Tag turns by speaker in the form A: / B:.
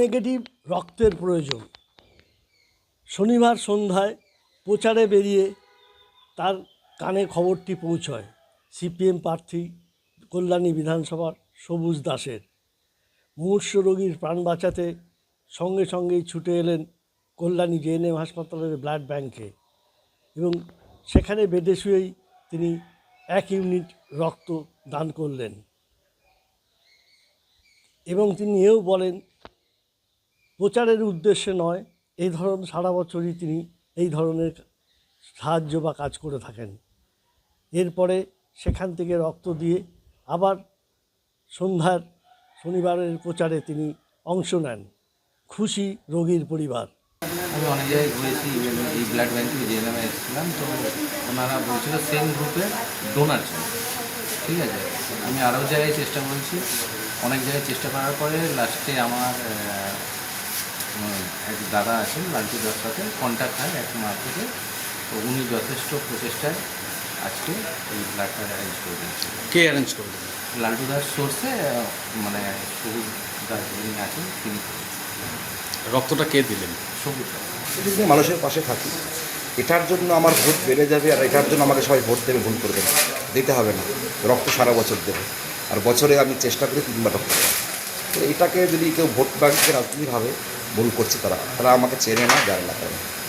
A: Negative রক্তের প্রয়োজন। শনিবার সন্ধ্যায় প্রচারে বেরিয়ে তার কানে খবরটি পৌঁছয় সিপিএম প্রার্থী কল্যাণী বিধানসভার সবুজ দাসের। মুমূর্ষু রোগীর প্রাণ বাঁচাতে সঙ্গে সঙ্গেই ছুটে এলেন কল্যাণী জেএনএম হাসপাতালের ব্লাড ব্যাংকে এবং সেখানে বেডে শুয়েই তিনি 1 ইউনিট রক্ত দান করলেন এবং তিনি এও বলেন প্রচারের উদ্দেশ্যে নয়, এই ধরনের সারা বছরই তিনি এই ধরনের সাহায্য বা কাজ করে থাকেন। এরপরে সেখান থেকে রক্ত দিয়ে আবার সন্ধ্যার শনিবারের প্রচারে তিনি অংশ নেন। খুশি রোগীর পরিবার।
B: আমি অনেক জায়গায় ঘুরেছি, এই ব্লাড ব্যাঙ্কে জেএনএমে এসেছিলাম, তো ওনারা বলছিল সেম গ্রুপের ডোনার ছিল। ঠিক আছে, আমি আরও জায়গায় চেষ্টা করেছি, অনেক জায়গায় চেষ্টা করার পরে লাস্টে আমার এক দাদা আছেন লালটু দার সাথে কন্ট্যাক্ট হয় এক মার্কেটে, তো উনি যথেষ্ট প্রচেষ্টায় আজকে এই ব্লাডটা অ্যারেঞ্জ করে দিয়েছিল।
C: কে অ্যারেঞ্জ করে দেবেন?
B: লালটু দার সোর্সে মানে সবুজ দাস যিনি আছেন তিনি।
C: রক্তটা কে দিলেন?
B: সবুজ দাস।
D: যদি মানুষের পাশে থাকি, এটার জন্য আমার ভোট বেড়ে যাবে আর এটার জন্য আমাকে সবাই ভোট দেবে, ভুল করবে না, দিতে হবে না। রক্ত সারা বছর দেবে, আর বছরে আমি চেষ্টা করি 3 বার রক্ত দেওয়ার। তো এটাকে যদি কেউ ভোট ব্যাংকের রাজনীতি ভাবে ভুল করছে, তারা আমাকে চেনে না, জানে না।